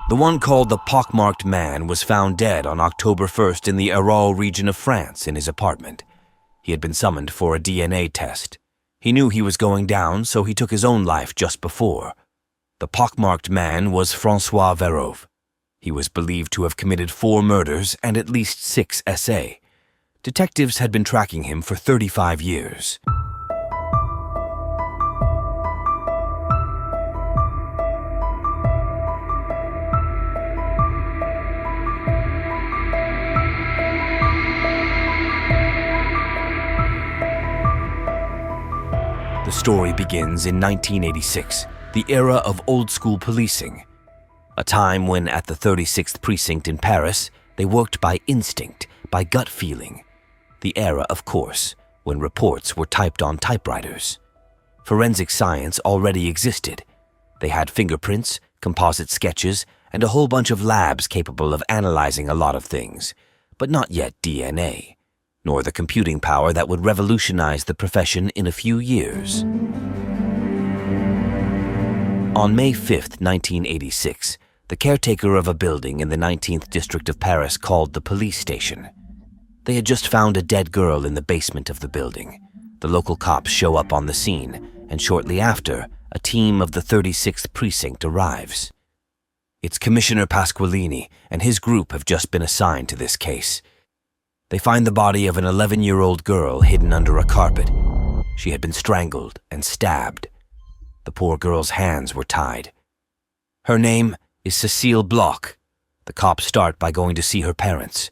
The one called the Pockmarked Man was found dead on October 1st in the Verove region of France in his apartment. He had been summoned for a DNA test. He knew he was going down, so he took his own life just before. The Pockmarked Man was François Vérove. He was believed to have committed 4 murders and at least 6 SA. Detectives had been tracking him for 35 years. The story begins in 1986, the era of old-school policing. A time when, at the 36th Precinct in Paris, they worked by instinct, by gut feeling. The era, of course, when reports were typed on typewriters. Forensic science already existed. They had fingerprints, composite sketches, and a whole bunch of labs capable of analyzing a lot of things, but not yet DNA, nor the computing power that would revolutionize the profession in a few years. On May 5, 1986, the caretaker of a building in the 19th district of Paris called the police station. They had just found a dead girl in the basement of the building. The local cops show up on the scene, and shortly after, a team of the 36th Precinct arrives. It's Commissioner Pasqualini and his group have just been assigned to this case. They find the body of an 11-year-old girl hidden under a carpet. She had been strangled and stabbed. The poor girl's hands were tied. Her name is Cécile Bloch. The cops start by going to see her parents.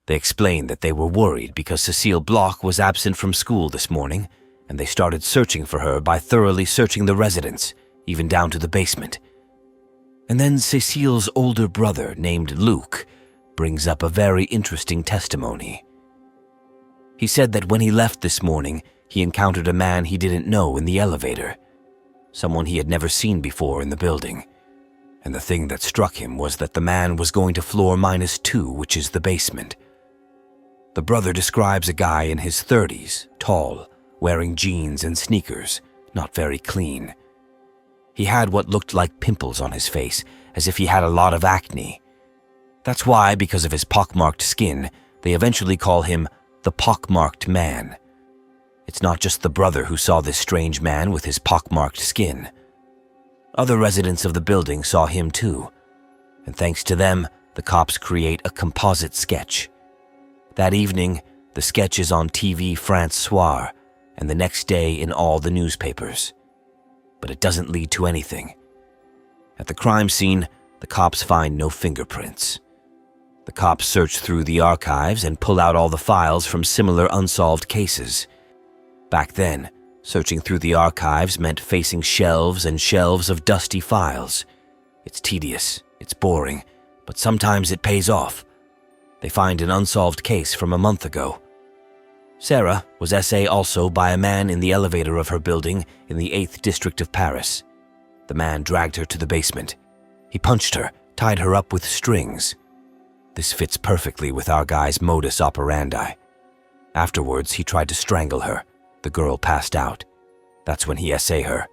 They explain that they were worried because Cécile Bloch was absent from school this morning, and they started searching for her by thoroughly searching the residence, even down to the basement. And then Cécile's older brother, named Luc, brings up a very interesting testimony. He said that when he left this morning, he encountered a man he didn't know in the elevator, someone he had never seen before in the building. And the thing that struck him was that the man was going to floor -2, which is the basement. The brother describes a guy in his 30s, tall, wearing jeans and sneakers, not very clean. He had what looked like pimples on his face, as if he had a lot of acne. That's why, because of his pockmarked skin, they eventually call him the Pockmarked Man. It's not just the brother who saw this strange man with his pockmarked skin. Other residents of the building saw him too, and thanks to them, the cops create a composite sketch. That evening, the sketch is on TV Francois, and the next day in all the newspapers. But it doesn't lead to anything. At the crime scene, the cops find no fingerprints. The cops search through the archives and pull out all the files from similar unsolved cases. Back then, searching through the archives meant facing shelves and shelves of dusty files. It's tedious, it's boring, but sometimes it pays off. They find an unsolved case from a month ago. Sarah was SA also by a man in the elevator of her building in the 8th district of Paris. The man dragged her to the basement. He punched her, tied her up with strings. This fits perfectly with our guy's modus operandi. Afterwards, he tried to strangle her. The girl passed out. That's when he SA her.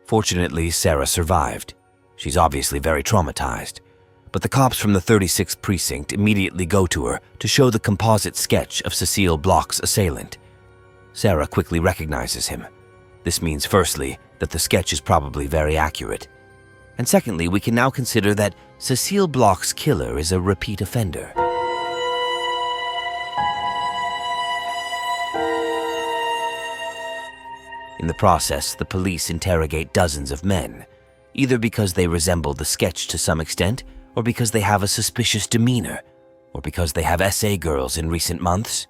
Fortunately, Sarah survived. She's obviously very traumatized. But the cops from the 36th Precinct immediately go to her to show the composite sketch of Cécile Bloch's assailant. Sarah quickly recognizes him. This means, firstly, that the sketch is probably very accurate. And secondly, we can now consider that Cécile Bloch's killer is a repeat offender. In the process, the police interrogate dozens of men, either because they resemble the sketch to some extent, or because they have a suspicious demeanor, or because they have SA girls in recent months.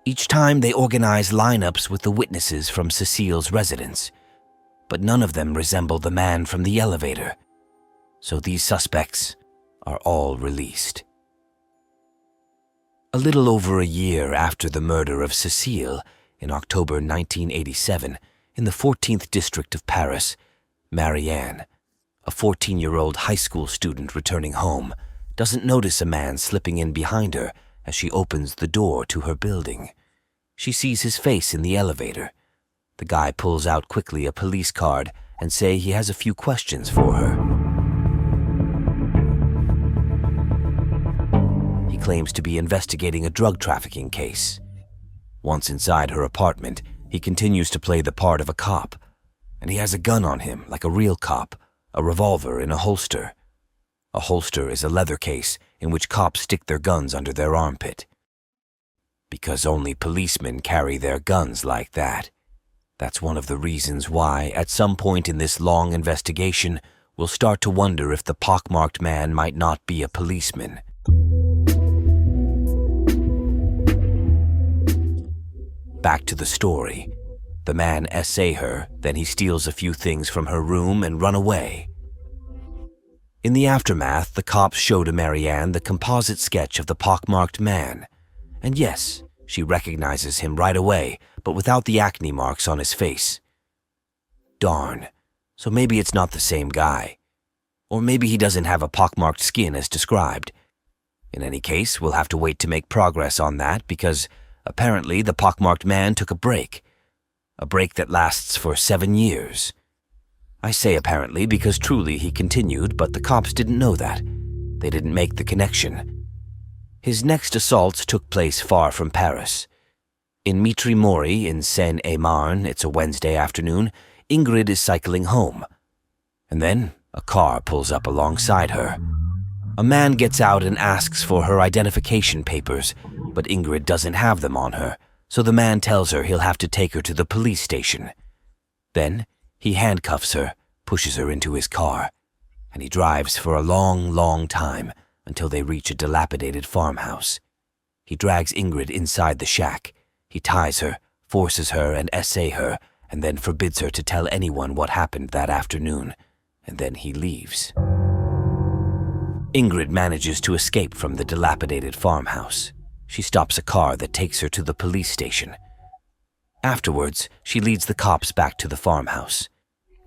Each time they organize lineups with the witnesses from Cécile's residence, but none of them resemble the man from the elevator. So these suspects are all released. A little over a year after the murder of Cécile, in October 1987, in the 14th district of Paris, Marianne, a 14-year-old high school student returning home, doesn't notice a man slipping in behind her as she opens the door to her building. She sees his face in the elevator. The guy pulls out quickly a police card and says he has a few questions for her. claims to be investigating a drug trafficking case. Once inside her apartment, he continues to play the part of a cop, and he has a gun on him like a real cop, a revolver in a holster. A holster is a leather case in which cops stick their guns under their armpit. Because only policemen carry their guns like that. That's one of the reasons why, at some point in this long investigation, we'll start to wonder if the pockmarked man might not be a policeman. Back to the story. The man essays her, then he steals a few things from her room and run away. In the aftermath, the cops show to Marianne the composite sketch of the pockmarked man. And yes, she recognizes him right away, but without the acne marks on his face. Darn, so maybe it's not the same guy. Or maybe he doesn't have a pockmarked skin as described. In any case, we'll have to wait to make progress on that because apparently the pockmarked man took a break. A break that lasts for 7 years. I say apparently because truly he continued, but the cops didn't know that. They didn't make the connection. His next assaults took place far from Paris. In Mitry-Mory in Seine-et-Marne, it's a Wednesday afternoon, Ingrid is cycling home. And then a car pulls up alongside her. A man gets out and asks for her identification papers, but Ingrid doesn't have them on her, so the man tells her he'll have to take her to the police station. Then he handcuffs her, pushes her into his car, and he drives for a long, long time until they reach a dilapidated farmhouse. He drags Ingrid inside the shack. He ties her, forces her and essays her, and then forbids her to tell anyone what happened that afternoon, and then he leaves. Ingrid manages to escape from the dilapidated farmhouse. She stops a car that takes her to the police station. Afterwards, she leads the cops back to the farmhouse.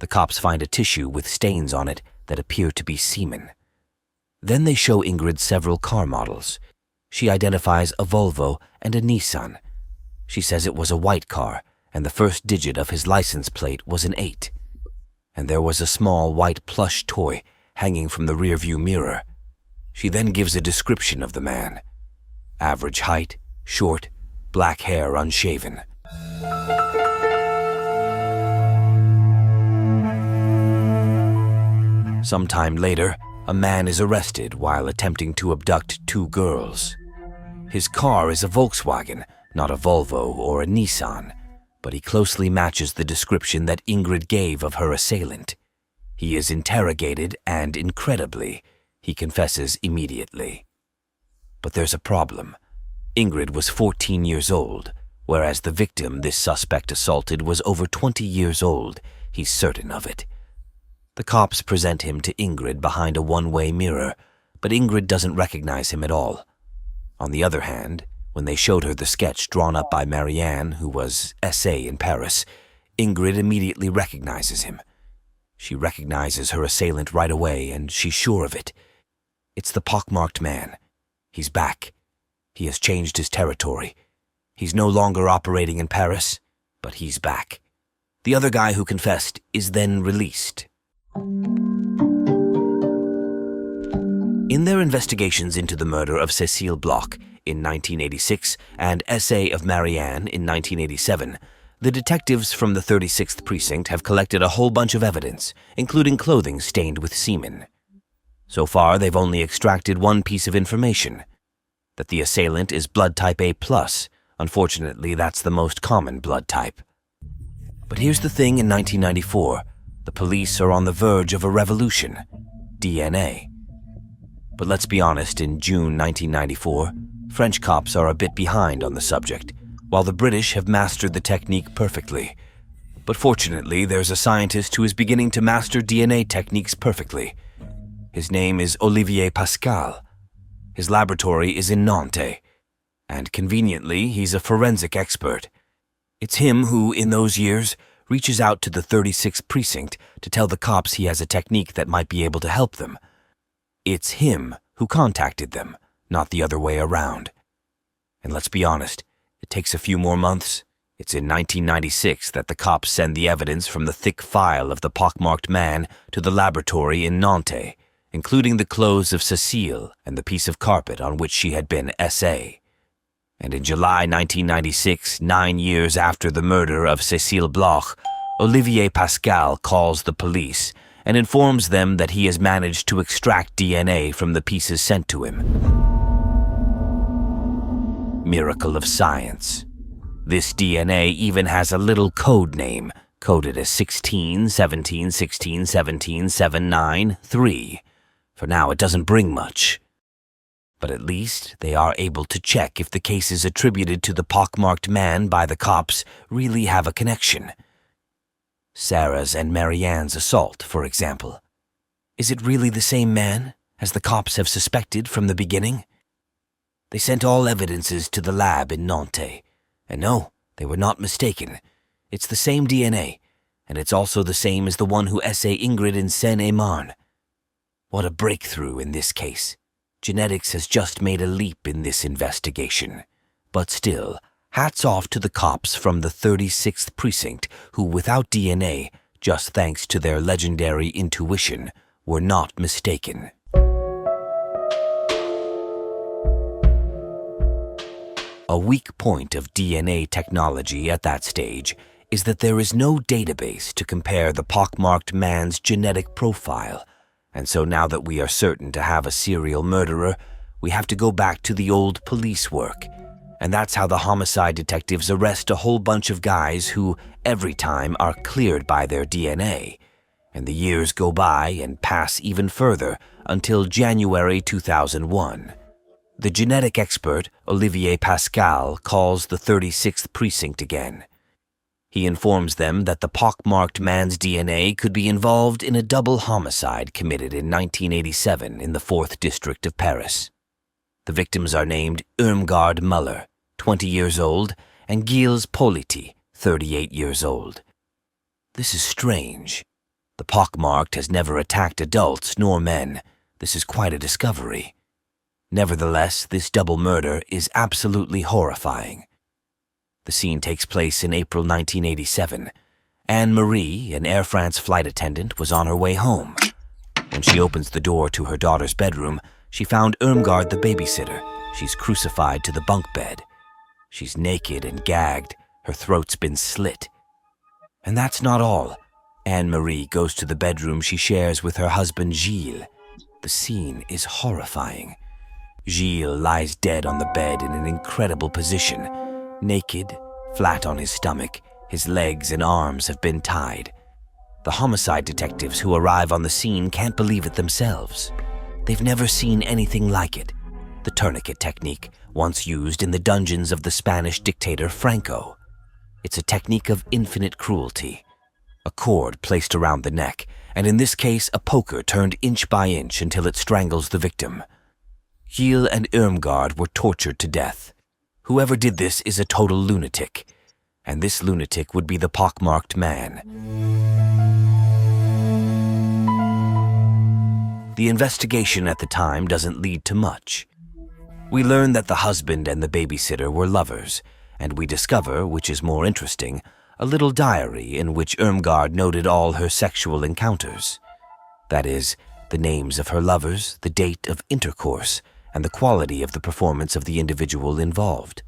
The cops find a tissue with stains on it that appear to be semen. Then they show Ingrid several car models. She identifies a Volvo and a Nissan. She says it was a white car, and the first digit of his license plate was an 8. And there was a small white plush toy hanging from the rearview mirror. She then gives a description of the man. Average height, short, black hair unshaven. Sometime later, a man is arrested while attempting to abduct 2 girls. His car is a Volkswagen, not a Volvo or a Nissan, but he closely matches the description that Ingrid gave of her assailant. He is interrogated and, incredibly, he confesses immediately. But there's a problem. Ingrid was 14 years old, whereas the victim this suspect assaulted was over 20 years old. He's certain of it. The cops present him to Ingrid behind a one-way mirror, but Ingrid doesn't recognize him at all. On the other hand, when they showed her the sketch drawn up by Marianne, who was SA in Paris, Ingrid immediately recognizes him. She recognizes her assailant right away, and she's sure of it. It's the pockmarked man. He's back. He has changed his territory. He's no longer operating in Paris, but he's back. The other guy who confessed is then released. In their investigations into the murder of Cécile Bloch in 1986 and Essay of Marianne in 1987, the detectives from the 36th Precinct have collected a whole bunch of evidence, including clothing stained with semen. So far, they've only extracted one piece of information, that the assailant is blood type A+. Unfortunately, that's the most common blood type. But here's the thing in 1994. The police are on the verge of a revolution, DNA. But let's be honest, in June 1994, French cops are a bit behind on the subject, while the British have mastered the technique perfectly. But fortunately, there's a scientist who is beginning to master DNA techniques perfectly. His name is Olivier Pascal. His laboratory is in Nantes, and conveniently, he's a forensic expert. It's him who, in those years, reaches out to the 36th Precinct to tell the cops he has a technique that might be able to help them. It's him who contacted them, not the other way around. And let's be honest, it takes a few more months. It's in 1996 that the cops send the evidence from the thick file of the pockmarked man to the laboratory in Nantes, including the clothes of Cécile and the piece of carpet on which she had been S.A. And in July 1996, 9 years after the murder of Cécile Bloch, Olivier Pascal calls the police and informs them that he has managed to extract DNA from the pieces sent to him. Miracle of science. This DNA even has a little code name, coded as 16, 17, 16, 17, 7, 9, 3. For now, it doesn't bring much. But at least they are able to check if the cases attributed to the Pockmarked Man by the cops really have a connection. Sarah's and Marianne's assault, for example. Is it really the same man, as the cops have suspected from the beginning? They sent all evidences to the lab in Nantes, and no, they were not mistaken. It's the same DNA, and it's also the same as the one who essayed Ingrid in Seine-et-Marne. What a breakthrough in this case. Genetics has just made a leap in this investigation. But still, hats off to the cops from the 36th Precinct who, without DNA, just thanks to their legendary intuition, were not mistaken. A weak point of DNA technology at that stage is that there is no database to compare the Pockmarked Man's genetic profile, and so now that we are certain to have a serial murderer, we have to go back to the old police work. And that's how the homicide detectives arrest a whole bunch of guys who, every time, are cleared by their DNA. And the years go by and pass even further until January 2001. The genetic expert, Olivier Pascal, calls the 36th Precinct again. He informs them that the Pockmarked Man's DNA could be involved in a double homicide committed in 1987 in the 4th District of Paris. The victims are named Irmgard Muller, 20 years old, and Gilles Politi, 38 years old. This is strange. The pockmarked has never attacked adults nor men. This is quite a discovery. Nevertheless, this double murder is absolutely horrifying. The scene takes place in April 1987. Anne-Marie, an Air France flight attendant, was on her way home. When she opens the door to her daughter's bedroom, she found Irmgard, the babysitter. She's crucified to the bunk bed. She's naked and gagged. Her throat's been slit. And that's not all. Anne-Marie goes to the bedroom she shares with her husband Gilles. The scene is horrifying. Gilles lies dead on the bed in an incredible position. Naked, flat on his stomach, his legs and arms have been tied. The homicide detectives who arrive on the scene can't believe it themselves. They've never seen anything like it. The tourniquet technique, once used in the dungeons of the Spanish dictator Franco. It's a technique of infinite cruelty. A cord placed around the neck, and in this case a poker turned inch by inch until it strangles the victim. Gilles and Irmgard were tortured to death. Whoever did this is a total lunatic, and this lunatic would be the Pockmarked Man. The investigation at the time doesn't lead to much. We learn that the husband and the babysitter were lovers, and we discover, which is more interesting, a little diary in which Irmgard noted all her sexual encounters. That is, the names of her lovers, the date of intercourse, and the quality of the performance of the individual involved.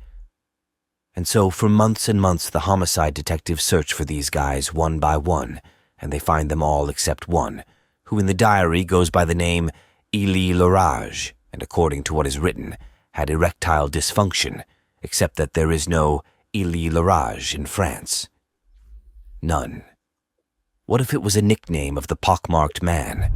And so for months and months the homicide detectives search for these guys one by one, and they find them all except one, who in the diary goes by the name Élie Laurage, and according to what is written, had erectile dysfunction, except that there is no Élie Laurage in France. None. What if it was a nickname of the Pockmarked Man?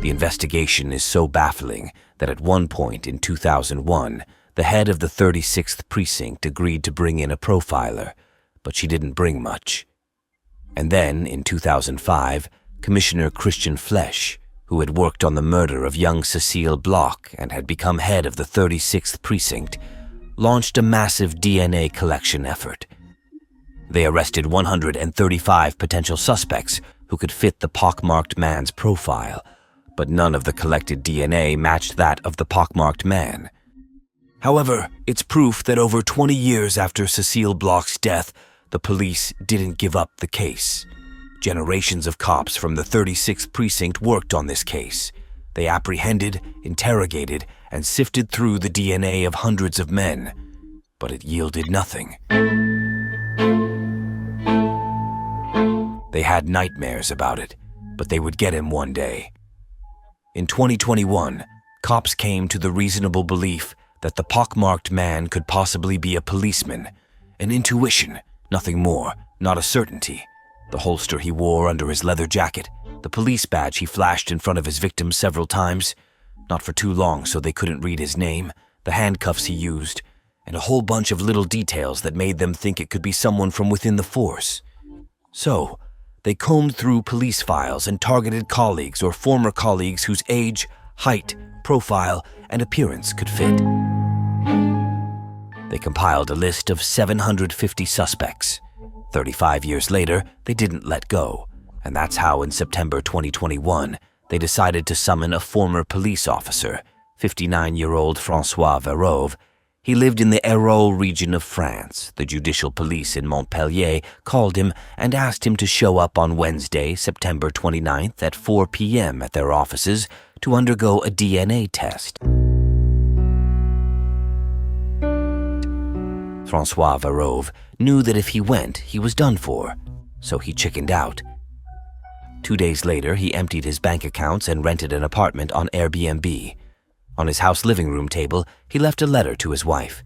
The investigation is so baffling that at one point in 2001, the head of the 36th Precinct agreed to bring in a profiler, but she didn't bring much. And then, in 2005, Commissioner Christian Flesch, who had worked on the murder of young Cécile Bloch and had become head of the 36th Precinct, launched a massive DNA collection effort. They arrested 135 potential suspects who could fit the Pockmarked Man's profile, but none of the collected DNA matched that of the Pockmarked Man. However, it's proof that over 20 years after Cécile Bloch's death, the police didn't give up the case. Generations of cops from the 36th precinct worked on this case. They apprehended, interrogated, and sifted through the DNA of hundreds of men, but it yielded nothing. They had nightmares about it, but they would get him one day. In 2021, cops came to the reasonable belief that the pockmarked man could possibly be a policeman, an intuition, nothing more, not a certainty. The holster he wore under his leather jacket, the police badge he flashed in front of his victims several times, not for too long so they couldn't read his name, the handcuffs he used, and a whole bunch of little details that made them think it could be someone from within the force. So, they combed through police files and targeted colleagues or former colleagues whose age, height, profile, and appearance could fit. They compiled a list of 750 suspects. 35 years later, they didn't let go, and that's how in September 2021, they decided to summon a former police officer, 59-year-old François Vérove. He lived in the Hérault region of France. The judicial police in Montpellier called him and asked him to show up on Wednesday, September 29th at 4 p.m. at their offices to undergo a DNA test. François Vérove knew that if he went, he was done for, so he chickened out. 2 days later, he emptied his bank accounts and rented an apartment on Airbnb. On his house living room table, he left a letter to his wife.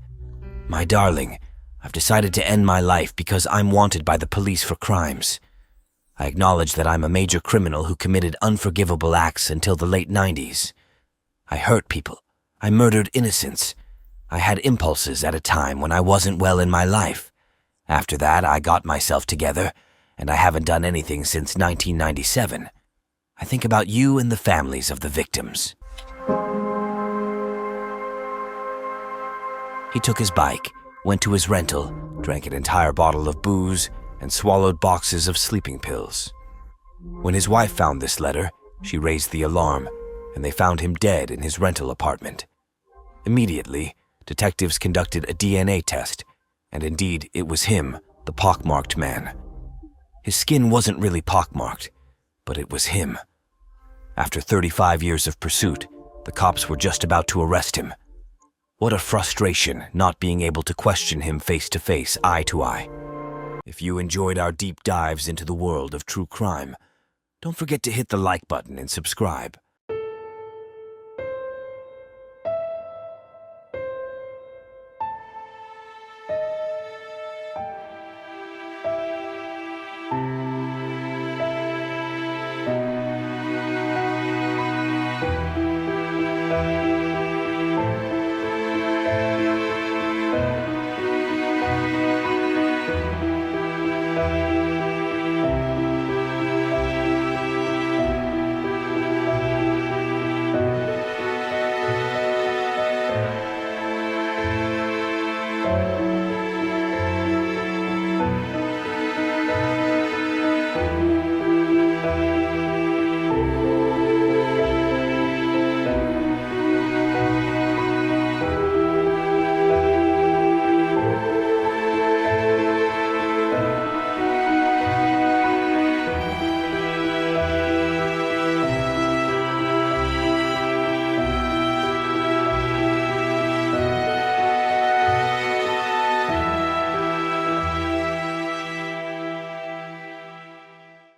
"My darling, I've decided to end my life because I'm wanted by the police for crimes. I acknowledge that I'm a major criminal who committed unforgivable acts until the late 90s. I hurt people. I murdered innocents. I had impulses at a time when I wasn't well in my life. After that, I got myself together, and I haven't done anything since 1997. I think about you and the families of the victims." He took his bike, went to his rental, drank an entire bottle of booze, and swallowed boxes of sleeping pills. When his wife found this letter, she raised the alarm, and they found him dead in his rental apartment. Immediately, detectives conducted a DNA test, and indeed it was him, the pockmarked man. His skin wasn't really pockmarked, but it was him. After 35 years of pursuit, the cops were just about to arrest him. What a frustration not being able to question him face to face, eye to eye. If you enjoyed our deep dives into the world of true crime, don't forget to hit the like button and subscribe.